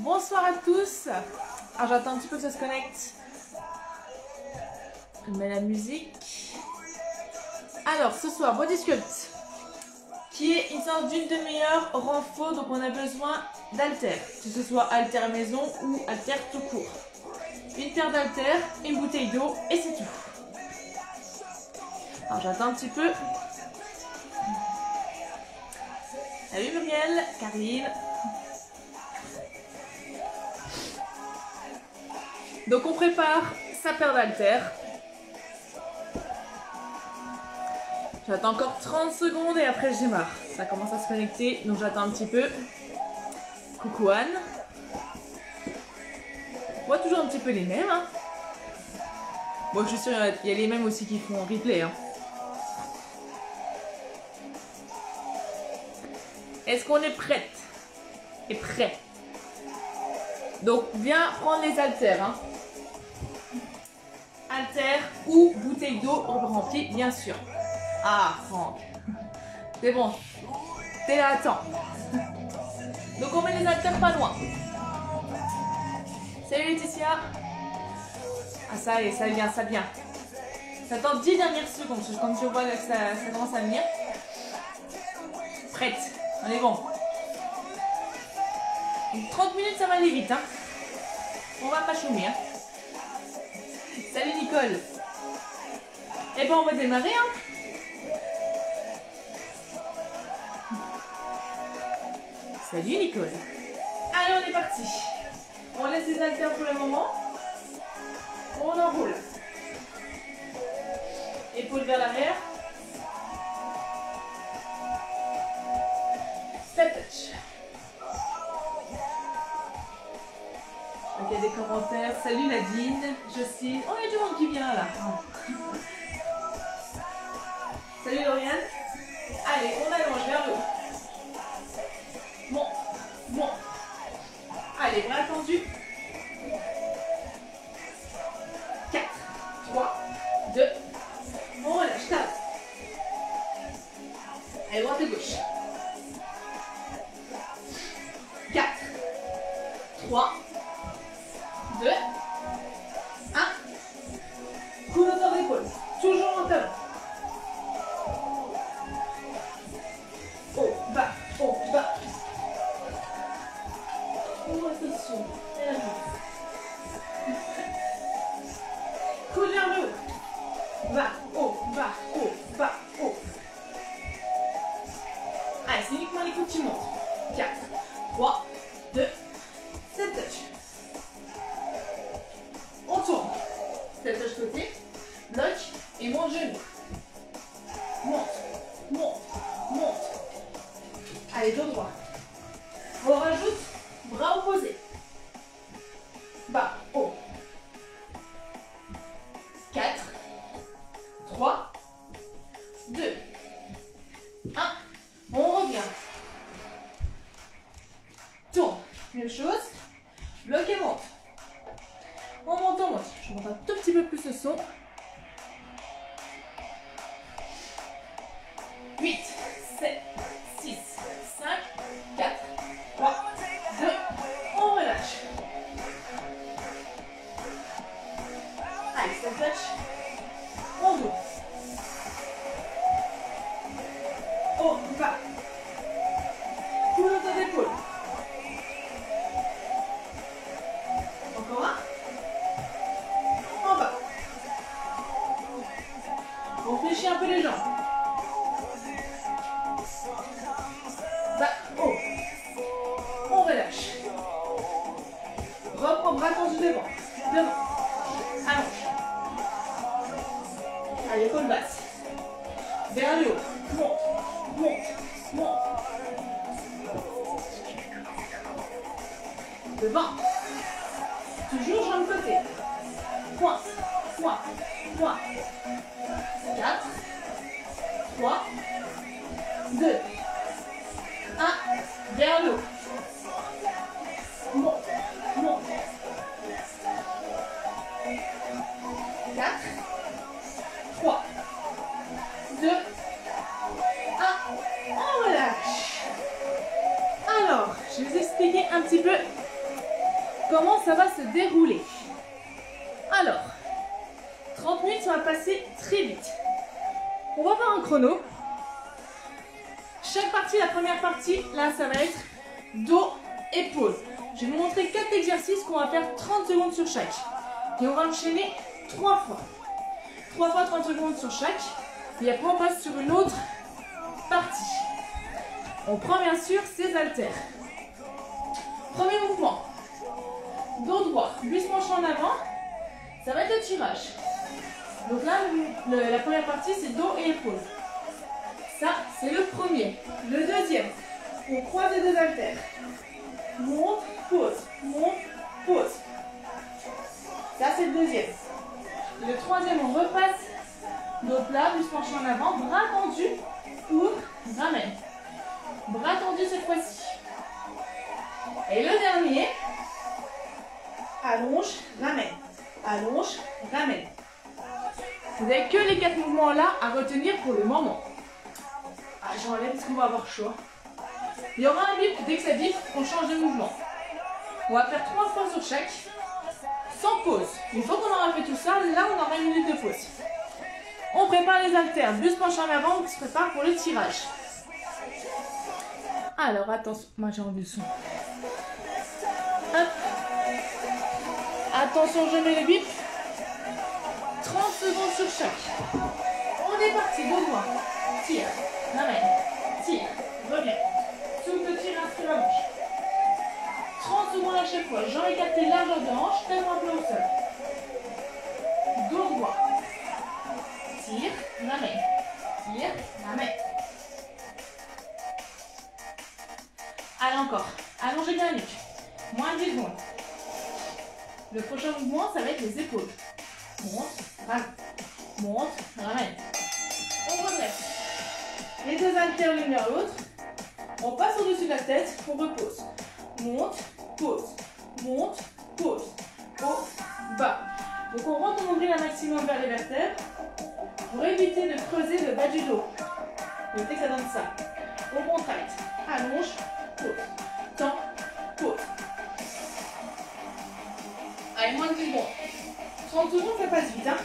Bonsoir à tous. Alors j'attends un petit peu que ça se connecte. Je mets la musique. Alors ce soir, Body Sculpt, qui est une sorte d'une demi-heure renfort, donc on a besoin d'haltères, que ce soit haltères maison ou haltères tout court. Une paire d'haltères, une bouteille d'eau et c'est tout. Alors j'attends un petit peu. Salut Muriel, Karine. Donc on prépare sa paire d'haltères. J'attends encore 30 secondes et après je démarre. Ça commence à se connecter, donc j'attends un petit peu. Coucou Anne. Moi toujours un petit peu les mêmes. Hein. Bon, je suis sûre il y a les mêmes aussi qui font replay. Hein. Est-ce qu'on est prête et prêt? Donc bien prendre les haltères. Hein. Haltères ou bouteille d'eau remplie, bien sûr. Ah, Franck. C'est bon. T'es là, attends. Donc on met les haltères pas loin. Salut Laetitia. Ah ça y est, ça vient, ça vient. J'attends 10 dernières secondes, parce que quand je vois que ça commence à venir. Prête. On est bon. 30 minutes, ça va aller vite. Hein. On va pas chômer. Hein. Salut Nicole. Eh ben on va démarrer. Hein. Salut Nicole. Allez, on est parti. On laisse les haltères pour le moment. On enroule. Épaules vers l'arrière. Step touch. Ok, il y a des commentaires. Salut Nadine, Jocelyne. Oh, il y a du monde qui vient là. Salut Lauriane. Allez, on allonge vers le haut. Bon, bon. Allez, bras tendus. 4, 3, 2. On relâche, tape. Allez, droite et gauche. 4, 3, 2, 1. Coup d'auteur d'épaule. Toujours en talon. Haut, bas, haut, bas. Attention. Et la coude vers le haut. Bas, haut, bas, haut, bas, haut. Allez, c'est uniquement les coudes qui montent. 4, 3, 2, 7 touch. On tourne. 7 touch côté. Bloc et monte genou. Monte, monte, monte. Allez, dos droit. On rajoute bras opposés. Bas, haut. 4, 3, 2, 1. On revient. Tourne. Même chose. Bloc et monte. On monte, on monte. Je monte un tout petit peu plus le son. 8, 7, 6, 5, 4, 3, 2, on relâche. Allez, step touch. On double. Haut, bas. Coup d'auteur d'épaule. Encore un. En bas. On fléchit un peu les jambes. Bas, haut. On relâche. Reprends bras tendus devant. Devant. Allonge. Allez, épaule basse. Vers le haut. Monte. Monte. Monte. Devant. Toujours jambe côté. Pointe. Pointe. Pointe. 4, 3, 2, 1. Vers le haut. Monte. Monte. 4, 3, 2, 1. On relâche. Alors, je vais vous expliquer un petit peu 30 minutes, ça va passer très vite. On va faire un chrono. Chaque partie, la première partie, là, ça va être dos, épaules. Je vais vous montrer 4 exercices qu'on va faire 30 secondes sur chaque. Et on va enchaîner 3 fois. 3 fois 30 secondes sur chaque. Et après, on passe sur une autre partie. On prend bien sûr ses haltères. Premier mouvement. Dos droit, buste penché en avant. Ça va être le tirage. Donc là, la première partie, c'est dos et épaules. Ça, c'est le premier. Le deuxième, on croise les deux haltères. Monte, pose, Ça, c'est le deuxième. Le troisième, on repasse. Donc là, buste penché en avant, bras tendus, ouvre, ramène. Bras tendus cette fois-ci. Et le dernier, allonge, ramène. Allonge, ramène. Vous n'avez que les 4 mouvements là à retenir pour le moment. Ah, j'enlève parce qu'on va avoir chaud. Il y aura un bip, dès que ça bip, on change de mouvement. On va faire 3 fois sur chaque, sans pause. Une fois qu'on aura fait tout ça, là on aura 1 minute de pause. On prépare les haltères, buste penché en avant, on se prépare pour le tirage. Alors attention, moi j'ai enlevé le son. Hop. Attention, je mets le bip. 30 secondes sur chaque. On est parti, dos droit. Tire, ramène, tire, reviens. Souffle, tire, inspire la bouche. 30 secondes à chaque fois. Jambes écartées, largeur de hanche, tête un peu au sol. Dos droit. Tire, ramène. Tire, ramène. Allez encore. Allongez bien la nuque. Moins de 10 secondes. Le prochain mouvement, ça va être les épaules. Monte, ramène. Monte, ramène. On redresse. Les deux haltères l'une vers l'autre. On passe au-dessus de la tête, on repose. Monte, pose. Monte, pose. Haut, bas. Donc on rentre mon nombril un maximum vers les vertèbres pour éviter de creuser le bas du dos. Notez que ça donne ça. On contracte. Allonge, pose. Tend, pose. Allez, moins de 10 secondes. 30 secondes, ça passe vite. Hein.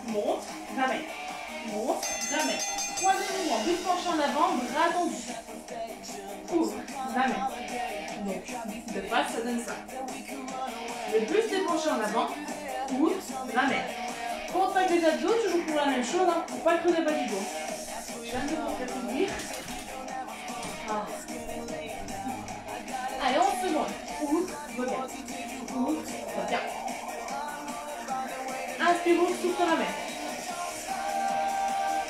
Monte, ramène. Monte, ramène. Troisième mouvement, buste penché en avant, bras tendus. Ouvre, ramène. Donc, de face, ça donne ça. Le buste est penché en avant, ouvre, ramène. Contracte les abdos, toujours pour la même chose, hein, pour pas creuser le bas du dos. Je viens de vous faire ouvrir. Allez, 11 secondes. Ouvre, reviens. Ouvre, reviens. Inspire, ouvre, souffle, ramène.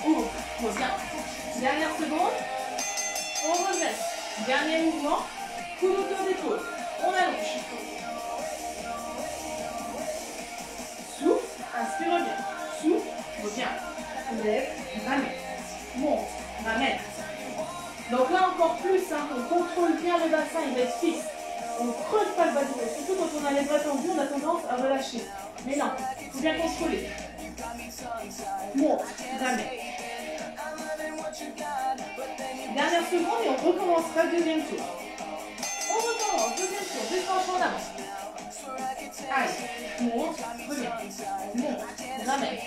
Ouvre, reviens. Dernière seconde. On redresse. Dernier mouvement. Coude autour des côtes. On allonge. Souffle, inspire, reviens. Souffle, reviens. Lève, ramène. Monte, ramène. Donc là encore plus, hein, on contrôle bien le bassin, il va être fixe. On ne creuse pas le bas du dos. Surtout quand on a les bras tendus, on a tendance à relâcher. Mais non, il faut bien contrôler. Monte, ramène. Dernière seconde et on recommencera le deuxième tour. On recommence, deuxième tour, buste penché en avant. Allez, monte, reviens. Monte, ramène.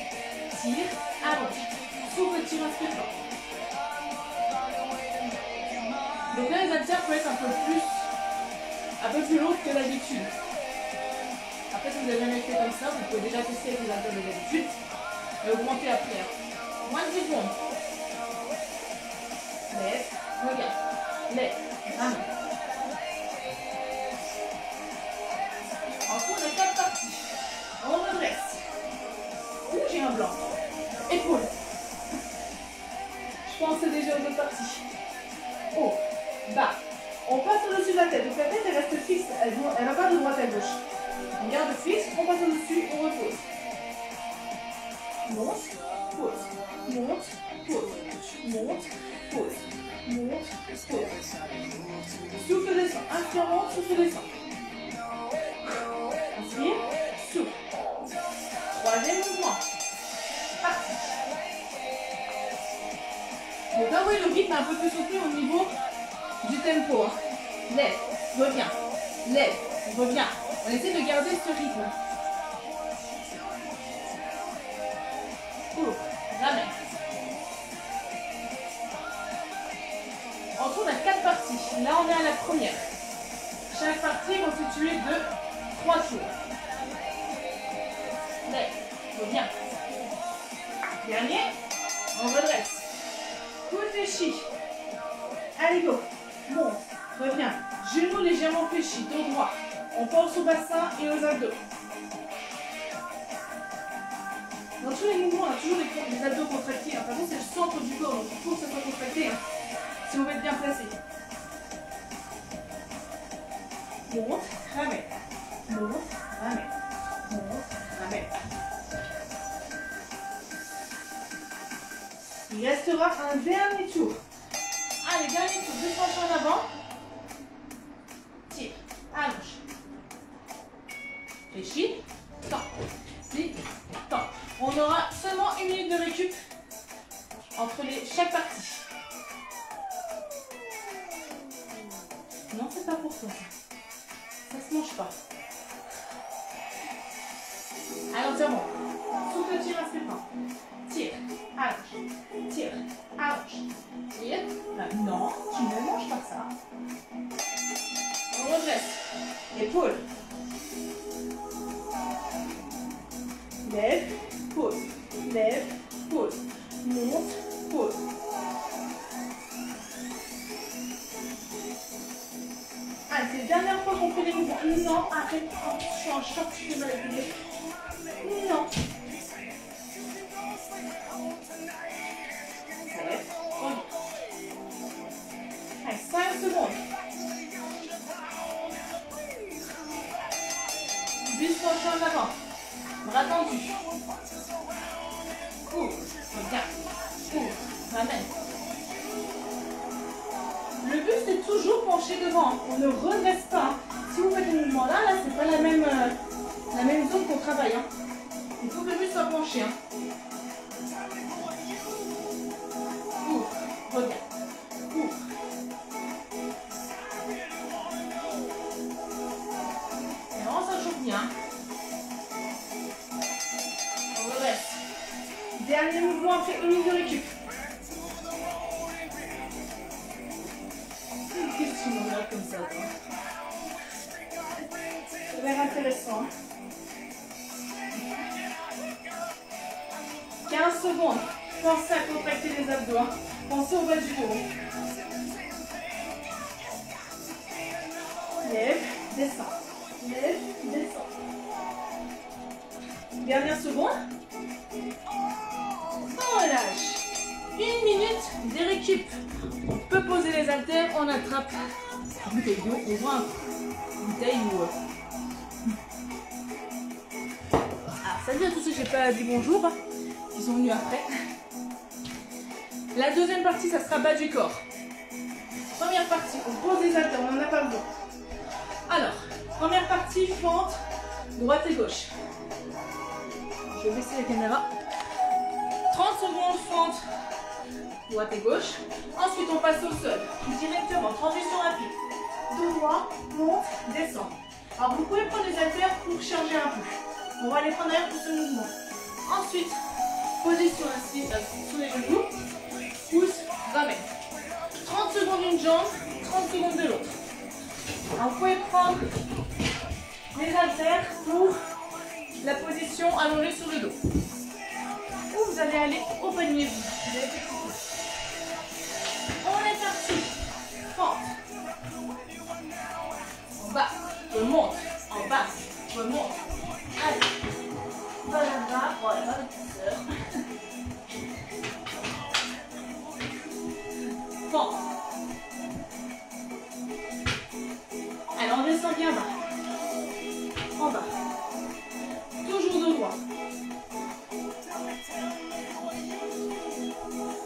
Tire, allonge. Souffle, tire, inspire fort. Donc là, les haltères peuvent être un peu plus lourdes que d'habitude. Après, si vous n'avez jamais fait comme ça, vous pouvez déjà tester avec les haltères de d'habitude et augmenter après. Moins de 10 secondes. Lève, regarde. Lève, ramène. En cours, on a 4 parties. On redresse. Ouh, j'ai un blanc. Épaule. Je pensais déjà aux autres parties. Haut, bas. On passe au-dessus de la tête. Donc la tête, elle reste fixe. Elle ne va pas de droite à gauche. On garde fixe, on passe au-dessus, on repose. Monte, pose. Monte, pose. Monte, pose. Monte, pose. Souffle, descend. Inspire, monte, souffle, descend. Inspire, souffle. Troisième mouvement. Parti. Donc là, vous voyez, le rythme est un peu plus soutenu au niveau du tempo. Lève, reviens. Lève, reviens. On essaie de garder ce rythme. lève, reviens. Dernier, on redresse. Coude fléchi. Allez, go. Monte, reviens. Genoux légèrement fléchis, dos droit. On pense au bassin et aux abdos. Dans tous les mouvements, on a toujours les abdos contractés. Par contre, c'est le centre du corps, donc il faut que ça soit contracté. Si vous voulez être bien placé. Monte, ramène. Monte, ramène. Monte, ramène. Il restera un dernier tour. Allez, dernier tour. Deux penchants en avant. Tire. Allonge. Fléchis. Tends. Plie. Tends. On aura seulement 1 minute de récup entre chaque partie. Non, c'est pas pour toi. Ça se mange pas. Alors, tiens bon. Souffle, tire, inspire, tend. Tire, allonge. Tire, allonge. Tire. Non, tu ne manges pas ça. On redresse. Épaule. Lève, pause. Lève, pause. Monte, pause. Allez, c'est la dernière fois qu'on fait les mouvements. Non, arrête. Oh, je suis en choc, je fais mal à l'idée. Non. Lève, reviens. Allez, 5 secondes. 10 penchants en avant. Bras tendus. Cours, reviens. Cours, ramène. Le but c'est toujours pencher devant. On ne redresse pas. Si vous faites le mouvement là, c'est pas la même zone qu'on travaille. Il faut que le but soit penché. Cours, reviens. Cours. Et vraiment ça chauffe bien. Dernier mouvement après 1 minute de récup. Qu'est-ce que tu me regardes comme ça, toi? Ça a l'air intéressant. 15 secondes. Pensez à contracter les abdos. Pensez au bas du dos. Lève, descends. Lève, descends. Dernière seconde. On relâche. 1 minute de récup. On peut poser les haltères, on attrape une bouteille d'eau, on voit une bouteille ou... Alors, salut à tous ceux que j'ai pas dit bonjour, qui sont venus après. La deuxième partie, ça sera bas du corps. Première partie, on pose les haltères, on n'en a pas besoin. Alors, première partie, fente, droite et gauche. Je vais baisser la caméra. 30 secondes, fente, droite et gauche. Ensuite, on passe au sol. Directement, transition rapide. Dos droit, monte, descend. Alors, vous pouvez prendre les haltères pour charger un peu. On va les prendre derrière pour ce mouvement. Ensuite, position ainsi sous les genoux. Pousse, ramène. 30 secondes d'une jambe, 30 secondes de l'autre. Alors, vous pouvez prendre les haltères pour la position allongée sur le dos. Ou vous allez aller au panier. On est parti. Fente. En bas, remonte. En bas, remonte. Allez. Voilà, voilà, ma petite sœur. Fente. Allez, on descend bien bas. En bas. Toujours dos droit.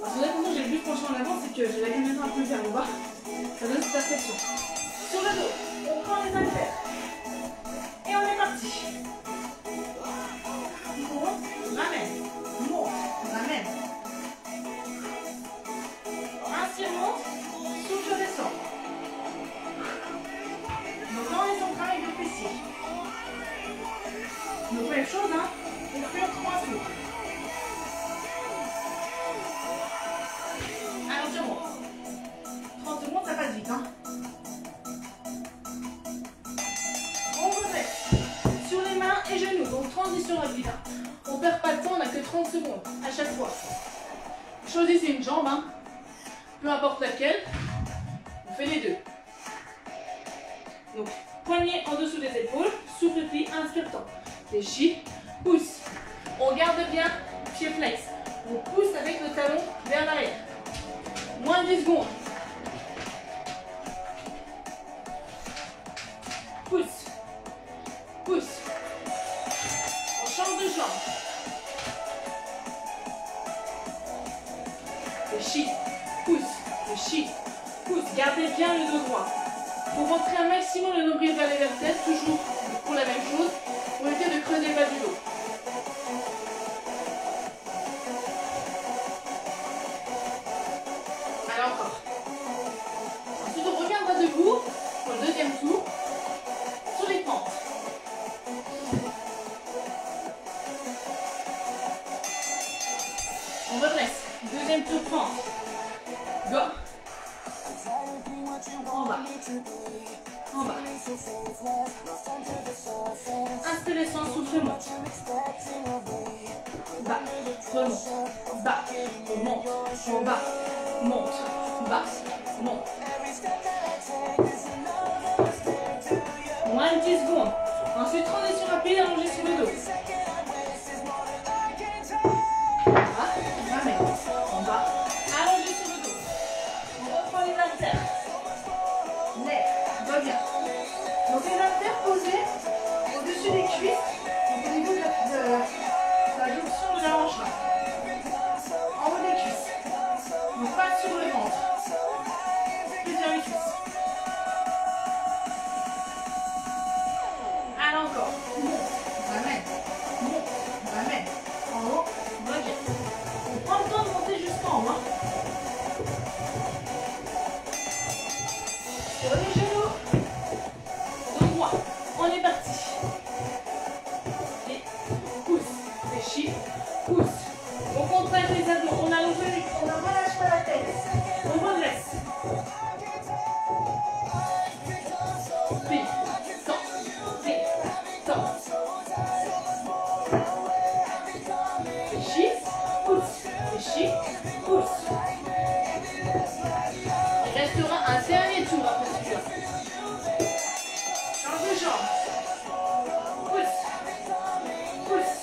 Alors, c'est vrai que moi j'ai le but penché en avant, c'est que j'ai la caméra un peu vers le bas. Ça donne cette perception. Sur le dos, on prend les haltères. Et on est parti. Monte, ramène. Monte, ramène. Inspire, monte. Souffle, descend. Maintenant, les ont travail de fessiers. Donc, même chose, hein. On fait 3 tours. Alors, je monte. 30 secondes, ça passe vite, hein. On redresse. Sur les mains et genoux. Donc, transition transition rapide. On perd pas de temps, on n'a que 30 secondes à chaque fois. Choisissez une jambe, hein. Peu importe laquelle. On fait les deux. Donc, poignet en dessous des épaules, souffle pli, inspire temps. Fléchis, pousse. On garde bien pied flex. On pousse avec le talon vers l'arrière. Moins de 10 secondes. Pousse. Pousse. On change de jambe. Fléchis, pousse, fléchis, pousse. Gardez bien le dos droit. Pour rentrer un maximum le nombril vers les vertèbres, toujours pour la même chose, pour éviter de creuser le bas du dos. Allez, encore. Ensuite, on reviendra debout pour le deuxième tour, sur les pentes. On redresse. Deuxième tour pente. Go. En bas. En bas. Inspirez sans souffle, monte. Bas, remonte. Bas, remonte. En bas, monte. Bas, monte. Moins de 10 secondes. Ensuite, transition rapide, allongée sur le dos. En bas, allongé sur le dos. On reprend les haltères. Lève, va bien. Donc les haltères posés au-dessus des cuisses, donc au niveau de la jonction de la hanche là. En haut des cuisses. Donc pas sur le ventre. Plus vers les cuisses. Allez encore. Monte, ramène. Monte, ramène. En haut, va bien. On prend le temps de monter jusqu'en haut. Sur les genoux. Dos droit. On est parti. Et pousse. Fléchis. Pousse. On contracte les abdos. On allonge le nuque. On ne relâche pas la tête. On redresse. Plie. Tends. Plie. Tends. Fléchis. Pousse. Fléchis. Pousse. Il restera un dernier tour après celui-là. Change de jambe. Pousse. Pousse.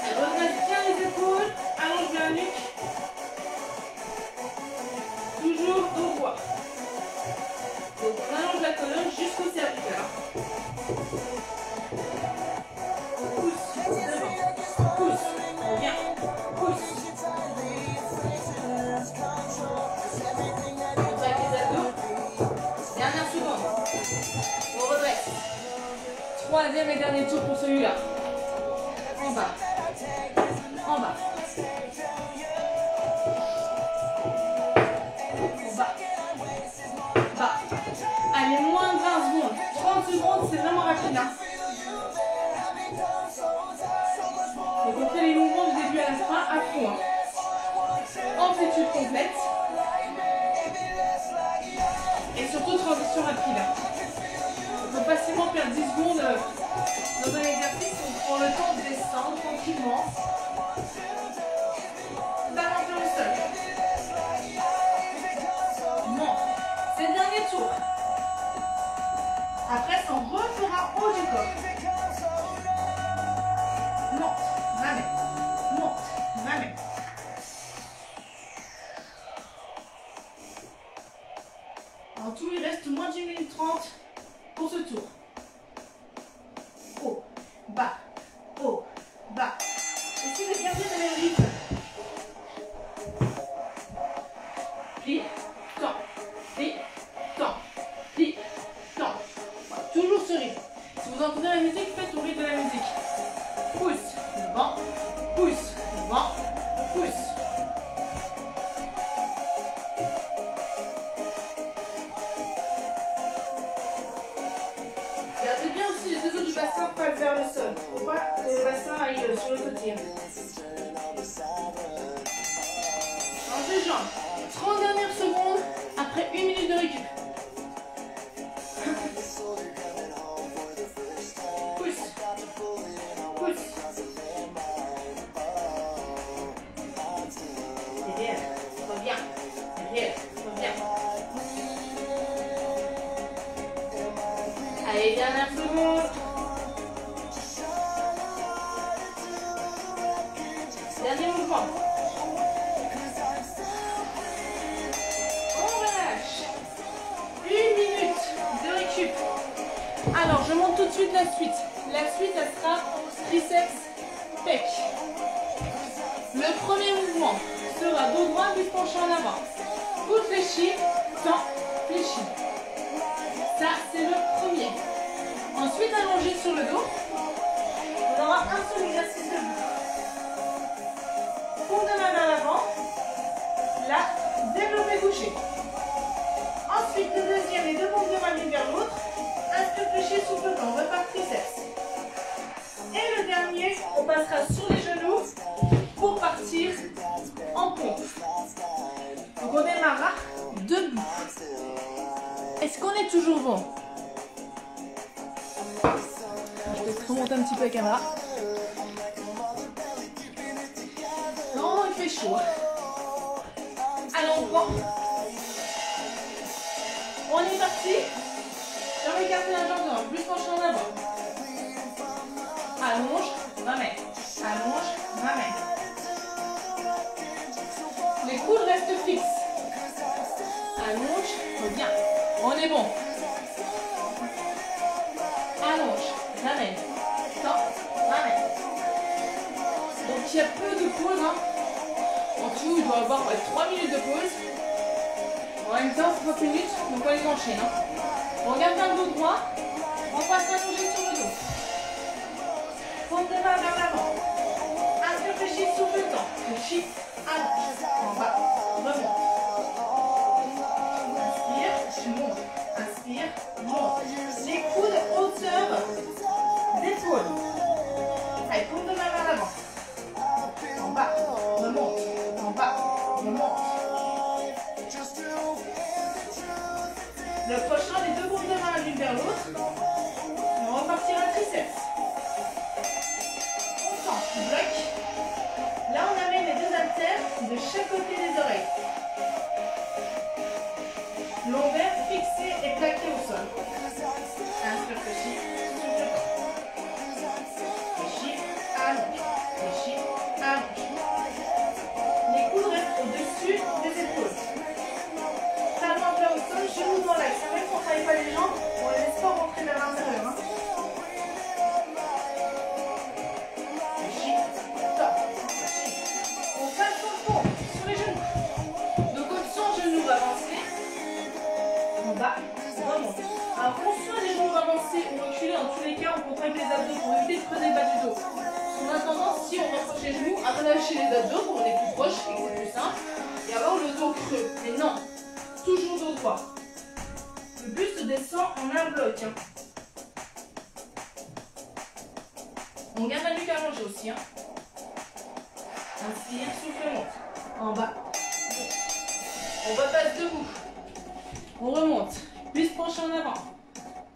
Et redresse bien les épaules. Allonge bien la nuque. Toujours dos droit. Donc on allonge la colonne jusqu'au cervical. Pousse. Devant. Pousse. On vient. Pousse. Contracte les abdos. Dernière seconde. On redresse. Troisième et dernier tour pour celui-là. En bas. En bas. En bas. Bas. Allez, moins de 20 secondes. 30 secondes, c'est vraiment rapide. Hein. Donc on fait les mouvements du début à la fin à fond. Hein. Amplitude complète. Et surtout transition rapide. On peut facilement perdre 10 secondes dans un exercice. On prend le temps de descendre tranquillement. D'arrêter le sol. Monte. C'est le dernier tour. Après, on refera haut du corps. Monte. Ramène. Monte. Ramène. En tout, il reste moins d'1 minute 30 pour ce tour. Haut, bas, haut, bas. Essayez de garder le même rythme. Plie, tends, plie, tends, plie, tends. Voilà, toujours ce rythme. Si vous entendez la musique, faites au rythme de la musique. Pousse, devant, pousse, devant, pousse. Gardez bien aussi les deux os du bassin pas vers le sol. Faut pas que le bassin aille sur le côté. Change de jambe. 30 dernières secondes après 1 minute de récup. la suite, elle sera triceps, pec. Le premier mouvement sera dos droit, puis penché en avant. Coude fléchi, temps fléchi. Ça, c'est le premier. Ensuite, allongé sur le dos, on aura un seul exercice debout. Paume de main vers l'avant. Là, développé couché. Ensuite, le deuxième, les deux paumes de main l'une vers l'autre. Inspire fléchi, souffle temps, on repart triceps. Et le dernier, on passera sur les genoux pour partir en pompe. Donc on démarrera debout. Est-ce qu'on est toujours bon? Je vais remonter un petit peu la caméra. Non, il fait chaud. Allez, on prend. On est parti. J'aimerais écarter la jambe devant, plus penché en avant. Allonge, ramène. Allonge, ramène. Les coudes restent fixes. Allonge, reviens. On est bon. Allonge, ramène. Temps, ramène. Donc il y a peu de pause. Hein. En tout, il doit y avoir 3 minutes de pause. En même temps, 30 minutes, donc on les enchaîne. Hein. On regarde bien le dos droit. On passe allongé sur le dos. Paume de main vers l'avant. Inspire, fléchis, souffle le temps. Fléchis, allonge. En bas, remonte. Inspire, monte. Inspire, monte. Les coudes hauteur d'épaule. Allez, paume de main vers l'avant. En bas, remonte. En bas, remonte. Le prochain, les deux paumes de main l'une vers l'autre. Et on repartira triceps. On tend, on bloque. Là, on amène les deux haltères de chaque côté des oreilles. Lombaire fixé et plaqué au sol. Inspire, fléchis, souffle. Fléchis, allonge. Fléchis, allonge. Les coudes restent au-dessus des épaules. Talons plat au sol, genoux dans l'axe. Même si on ne travaille pas les jambes, on ne les laisse pas rentrer vers l'intérieur. Hein. Fléchis, top. On passe son fond sur les genoux. Donc option genoux avancés. En bas, remonte. Alors qu'on soit les genoux avancés ou reculés, dans tous les cas, on contracte les abdos pour éviter de creuser le bas du dos. On a tendance, si on rapproche les genoux, à relâcher les abdos pour on est plus proche et que c'est plus simple. Et avoir le dos creux. Mais non, toujours dos droit. Le buste descend en un bloc. Hein. On garde la nuque allongée aussi. Hein. Inspire, souffle, monte. En bas. On repasse debout. On remonte. Puis se pencher en avant.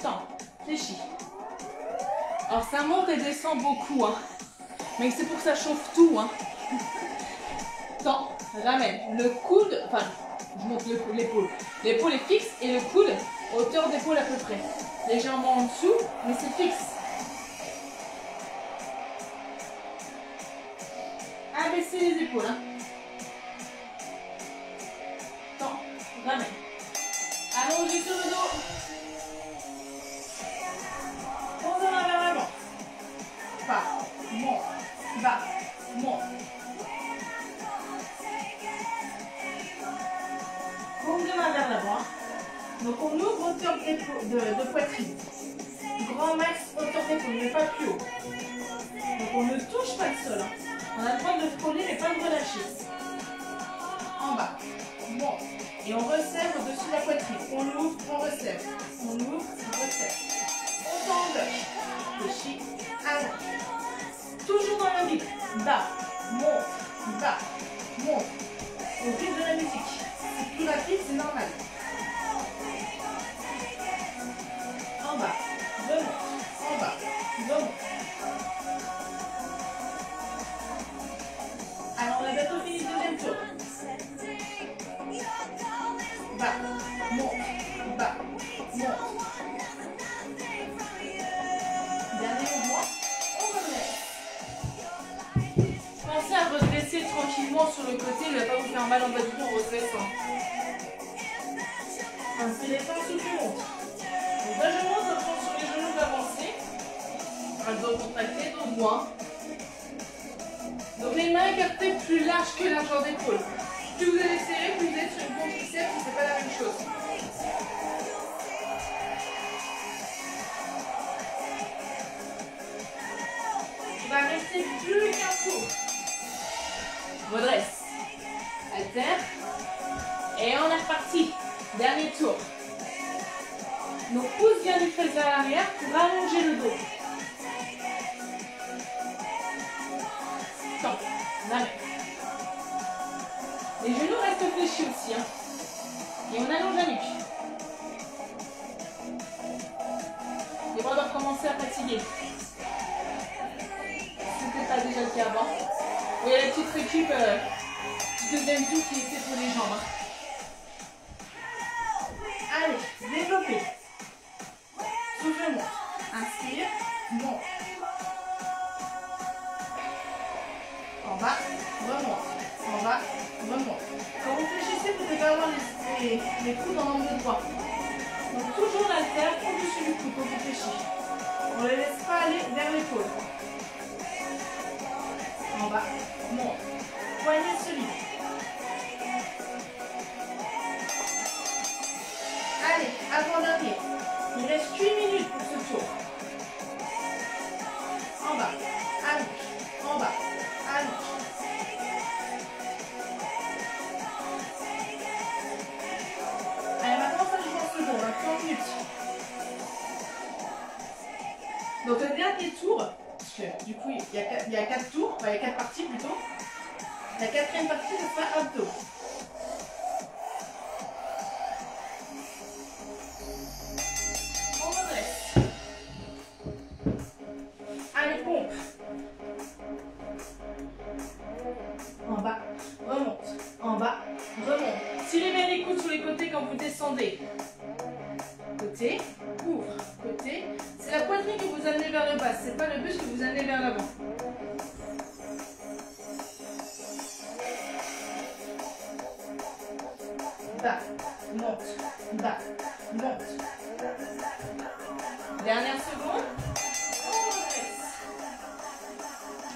Temps. Fléchis. Alors ça monte et descend beaucoup. Hein. Mais c'est pour que ça chauffe tout. Hein. Temps. Ramène. Le coude. Enfin, je monte l'épaule. L'épaule est fixe et le coude, hauteur d'épaule à peu près. Légèrement en dessous, mais c'est fixe. Abaissez les épaules. Hein. Temps. Ramène. Allongez sur le dos. On va vers l'avant. Bas, monte, bas, monte. Paume de main vers l'avant. Donc on ouvre hauteur de poitrine. Grand max hauteur d'épaule, mais pas plus haut. Donc on ne touche pas le sol. Hein. On a le droit de le frôler, mais pas de relâcher. En bas, monte. Et on resserre au-dessus de la poitrine. On ouvre, on resserre. On ouvre, on resserre. On tend en bloc. Fléchis, allonge. Toujours dans le rythme. Bas, monte, bas, monte. Au rythme de la musique. C'est plus rapide, c'est normal. En bas, remonte. En bas, remonte. Alors on a bientôt fini le deuxième tour. Bas, monte, bas, monte. Dernier mouvement, on redresse. Pensez à redresser tranquillement sur le côté, il ne va pas vous faire mal en bas du dos en redressant. Inspirez, souffle, monte. Donc là je monte, je prends sur les genoux avancés. Abdos contractés, dos droit. Donc les mains écartées plus larges que largeur d'épaule. Plus vous allez serrer, plus vous êtes sur une pompe triceps, et c'est pas la même chose. On va rester plus qu'un tour. Redresse. Haltère. Et on est reparti. Dernier tour. Donc pousse bien du fesse vers l'arrière pour allonger le dos. Attends, on arrête. Les genoux restent fléchis aussi. Hein. Et on allonge la nuque. Les bras doivent commencer à fatiguer. C'était pas déjà le cas avant. Oui, la petite récup du deuxième tour qui était pour les jambes. Allez, développez. Souffle, monte. Inspire, monte. En bas, remonte. En bas, remonte. Quand vous fléchissez, vous devez avoir les coudes en angle droit. Donc toujours l'haltère au-dessus du coude quand vous fléchissez. On ne les laisse pas aller vers l'épaule. En bas, monte. Poignet solide. Allez, avant-dernier. Il reste 8 minutes pour ce tour. En bas, allonge. En bas, allonge. Allez, maintenant ça joue en seconde, 30 minutes. Donc le dernier tour, parce que du coup il y a 4 tours, enfin il y a 4 parties plutôt. La quatrième partie, ce sera abdos. On redresse. Allez, pompe. En bas, remonte. En bas, remonte. Tirez bien les coudes sur les côtés quand vous descendez. Côté, ouvre. Côté. C'est la poitrine que vous amenez vers le bas. C'est pas le buste que vous amenez vers l'avant. Bas, monte, bas, monte. Dernière seconde. On redresse.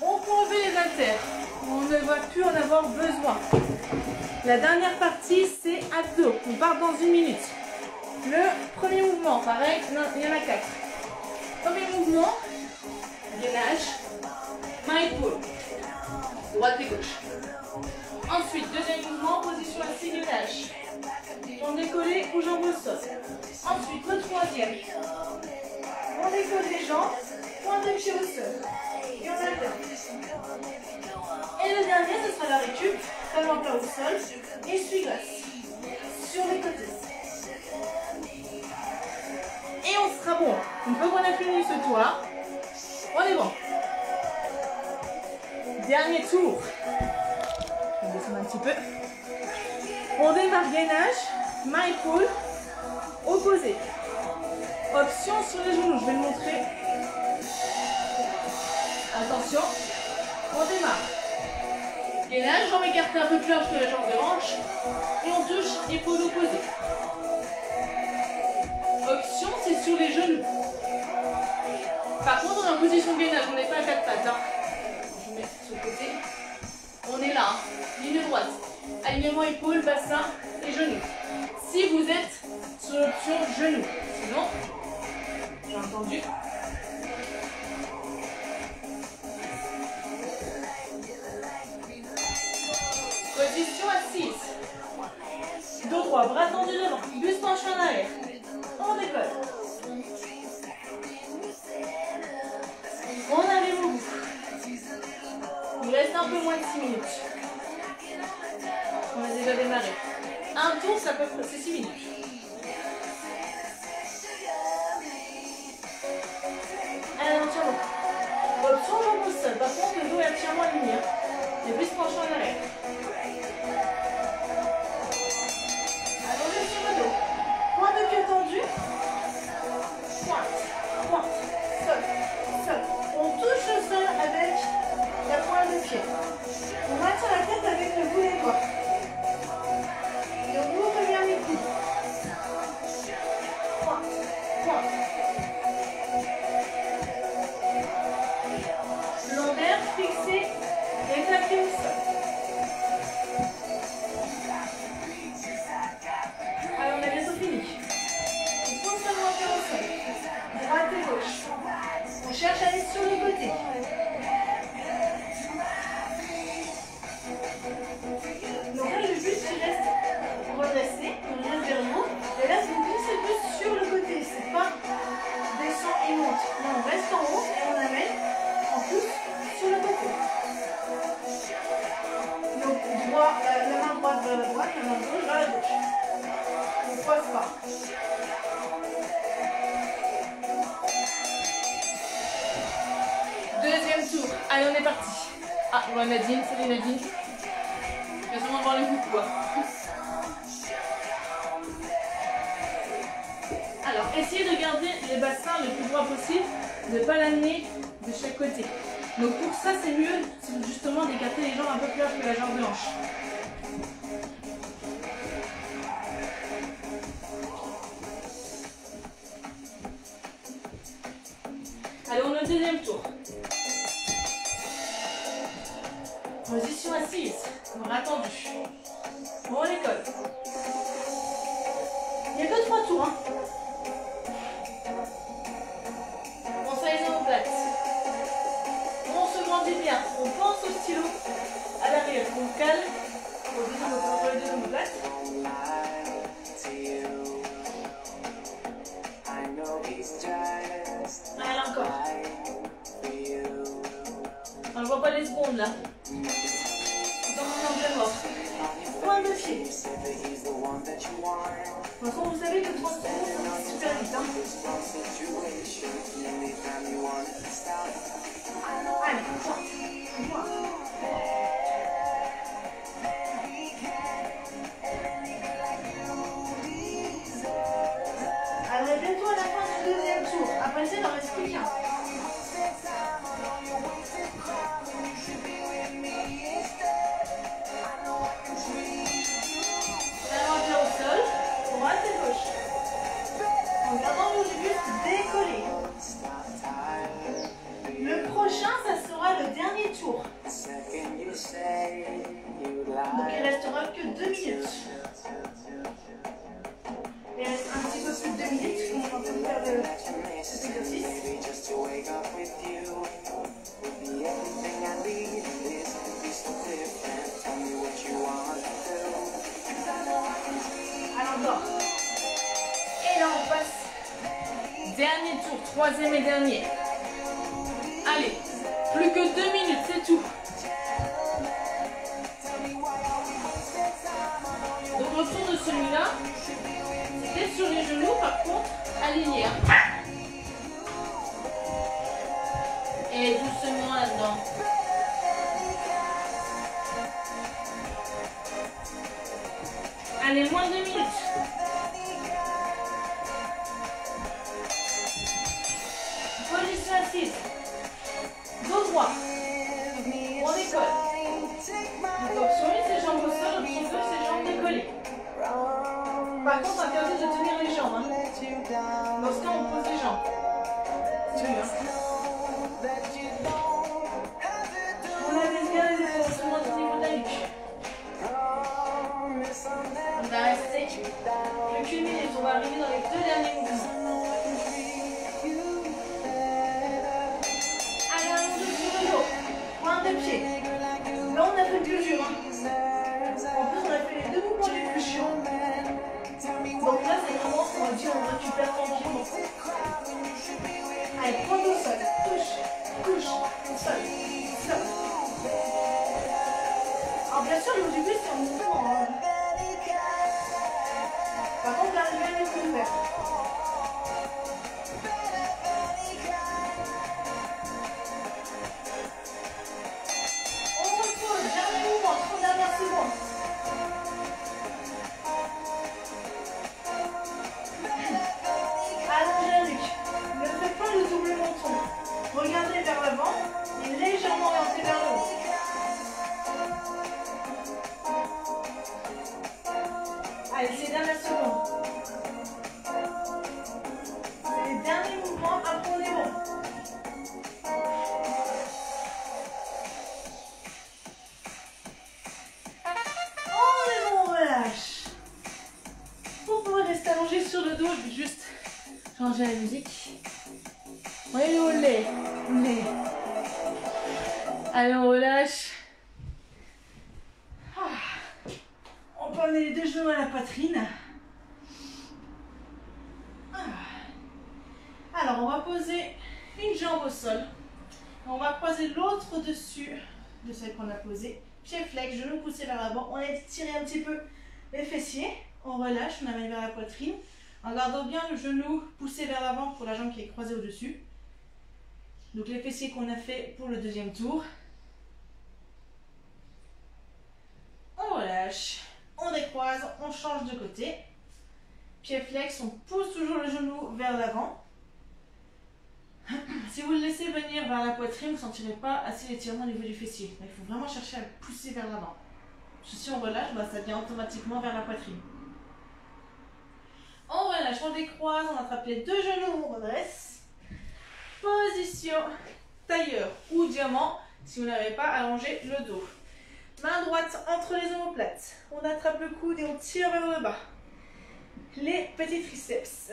On peut enlever les haltères. On ne va plus en avoir besoin. La dernière partie, c'est abdos. On part dans 1 minute. Le premier mouvement, pareil, non, il y en a 4. Premier mouvement, gainage, main épaule, droite et gauche. Ensuite, deuxième mouvement, position assise, gainage. On décolle ou jambes au sol. Ensuite, le troisième. On décolle les jambes, point de pied au sol. Et on alterne. Et le dernier, ce sera la récup, talon plat au sol, essuie-glace. Sur les côtés. Et on sera bon. Une fois qu'on a fini ce tour-là, on est bon. Dernier tour. Je vais descendre un petit peu. On démarre gainage, main épaule, opposé. Option sur les genoux, je vais le montrer. Attention, on démarre. Gainage, jambe écartée un peu plus large que la jambe de hanche. Et on touche épaule opposée. Option, c'est sur les genoux. Par contre, on est en position de gainage, on n'est pas à 4 pattes. Hein. Je vous mets sur le côté. On est là, hein. Ligne droite. Alignement épaule, bassin et genoux. Si vous êtes sur l'option genoux. Sinon, j'ai entendu. Position assise. Dos droit, bras tendu devant, buste penché en arrière. On décolle. On arrive au bout. Il reste un peu moins de 6 minutes. On a déjà démarré. Un tour, ça peut c'est 6 minutes. Allez, on tient bon. Option jambe au sol. Par contre, le dos est entièrement aligné. Les buste penché en arrière. Allongez sur le dos. Point de pied tendu. Pointe, pointe, sol, sol. On touche le sol avec la pointe de pied. On maintient la tête avec le bout des doigts. Et on ouvre bien les coudes. Pointe, pointe. Deuxième tour. Allez, on est parti. Ah, on voit Nadine. Salut Nadine. Je vais sûrement voir le coup, quoi. Alors, essayez de garder les bassins le plus droit possible, de ne pas l'amener de chaque côté. Donc pour ça, c'est mieux justement d'écarter les jambes un peu plus larges que la jambe blanche. Allez, on est au deuxième tour. Position assise, on a attendu. Bon, on école. Il y a 2-3 tours. Hein. On fait les omoplates. On se grandit bien. On pense au stylo à l'arrière. On cale pour les deux omoplates. Allez, encore. On ne voit pas les secondes là. Dans mon angle mort. Point de pied. De toute façon, vous savez que 30 secondes, c'est super vite. Hein. Allez, on voit. Alors, on est bientôt à la fin du deuxième tour. Après ça, il n'en reste plus qu'un. En gardant le buste décollé. Le prochain, ça sera le dernier tour. Donc il restera que 2 minutes. Il reste un petit peu plus de 2 minutes. On va faire cet exercice. Alors encore. Et là on passe. Dernier tour, troisième et dernier. Allez, plus que 2 minutes, c'est tout. Donc autour de celui-là, c'était sur les genoux, par contre, alignés. Hein. Et doucement là-dedans. Allez, moins de 2 minutes. Position assise. Dos droit. On décolle. Donc option 1, c'est jambes au sol. Option 2, c'est jambes décollées. Par contre, interdit de tenir les jambes. Hein. Dans ce cas, on pose les jambes. C'est mieux. Hein. On abaisse bien les épaules, tout le monde au niveau de la nuque. On va rester plus qu'une minute. On va arriver dans les 2 derniers mouvements. De pied. Là on a fait le plus dur. Hein. En plus on a fait les 2 mouvements les plus chiants. Donc là c'est vraiment ce qu'on va dire, on récupère tranquillement. Allez, prends au sol. Touche, touche, au sol, sol. Alors bien sûr le début c'est en mouvement. Hein. Par contre là le même il faut le faire. Allongez la nuque. Ne faites pas le double menton. Regardez vers l'avant et légèrement orienté vers le haut. Allez, c'est les dernières secondes. C'est les derniers mouvements. Après, on est bon. On est bon, on relâche. Pour pouvoir rester allongé sur le dos, je vais juste changer la musique. Oui, olé, olé. Allez, on relâche. On peut amener les 2 genoux à la poitrine. Alors, on va poser une jambe au sol. On va croiser l'autre au-dessus de celle qu'on a posée. Pied flex, genou poussé vers l'avant. On étire un petit peu les fessiers. On relâche, on amène vers la poitrine. En gardant bien le genou poussé vers l'avant pour la jambe qui est croisée au-dessus. Donc les fessiers qu'on a fait pour le deuxième tour. On relâche, on décroise, on change de côté. Pied flex, on pousse toujours le genou vers l'avant. Si vous le laissez venir vers la poitrine, vous ne sentirez pas assez l'étirement au niveau du fessier. Il faut vraiment chercher à le pousser vers l'avant. Si on relâche, ça vient automatiquement vers la poitrine. On relâche, on décroise, on attrape les deux genoux, on redresse. Position tailleur ou diamant si vous n'avez pas allongé le dos. Main droite entre les omoplates. On attrape le coude et on tire vers le bas. Les petits triceps.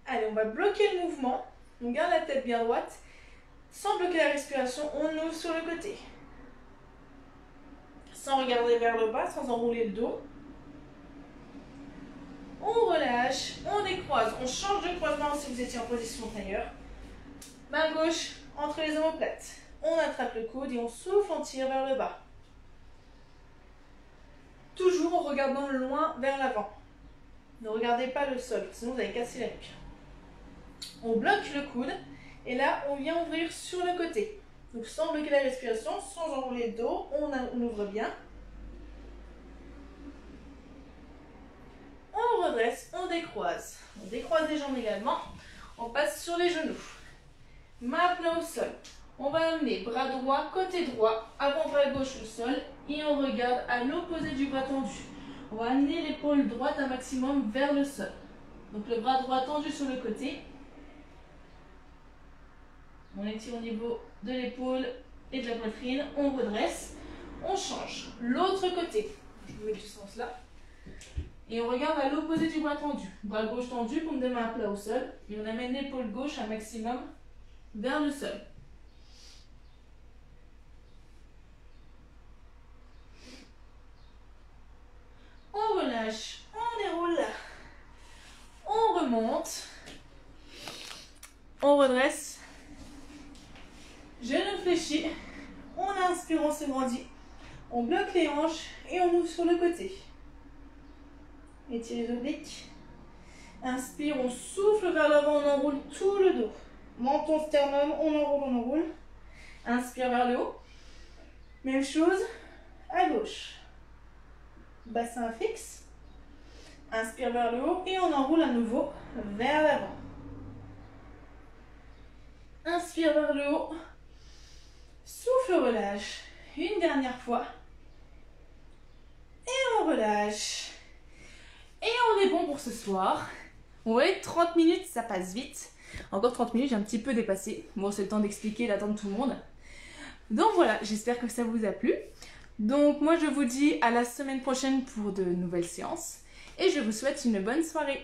Allez, on va bloquer le mouvement. On garde la tête bien droite. Sans bloquer la respiration, on ouvre sur le côté. Sans regarder vers le bas, sans enrouler le dos. On relâche, on décroise, on change de croisement si vous étiez en position tailleur. Main gauche entre les omoplates. On attrape le coude et on souffle, on tire vers le bas. Toujours en regardant loin vers l'avant. Ne regardez pas le sol, sinon vous allez casser la nuque. On bloque le coude et là on vient ouvrir sur le côté. Donc sans bloquer la respiration, sans enrouler le dos, on ouvre bien. On redresse, on décroise. On décroise les jambes également. On passe sur les genoux. Main plat au sol. On va amener bras droit, côté droit, avant-bras gauche au sol et on regarde à l'opposé du bras tendu. On va amener l'épaule droite un maximum vers le sol. Donc le bras droit tendu sur le côté. On étire au niveau de l'épaule et de la poitrine. On redresse. On change. L'autre côté. Je vous mets du sens là. Et on regarde à l'opposé du bras tendu. Bras gauche tendu, paume de main à plat au sol. Et on amène l'épaule gauche un maximum vers le sol. On relâche, on déroule, on remonte, on redresse, genou fléchi, on inspire, on se grandit, on bloque les hanches et on ouvre sur le côté. Étire les obliques, inspire, on souffle vers l'avant, on enroule tout le dos. Menton, sternum, on enroule, inspire vers le haut, même chose à gauche. Bassin fixe, inspire vers le haut et on enroule à nouveau vers l'avant. Inspire vers le haut, souffle, relâche, une dernière fois et on relâche. Et on est bon pour ce soir. Vous voyez, 30 minutes, ça passe vite. Encore 30 minutes, j'ai un petit peu dépassé. Bon, c'est le temps d'expliquer, d'attendre tout le monde. Donc voilà, j'espère que ça vous a plu. Donc moi je vous dis à la semaine prochaine pour de nouvelles séances et je vous souhaite une bonne soirée.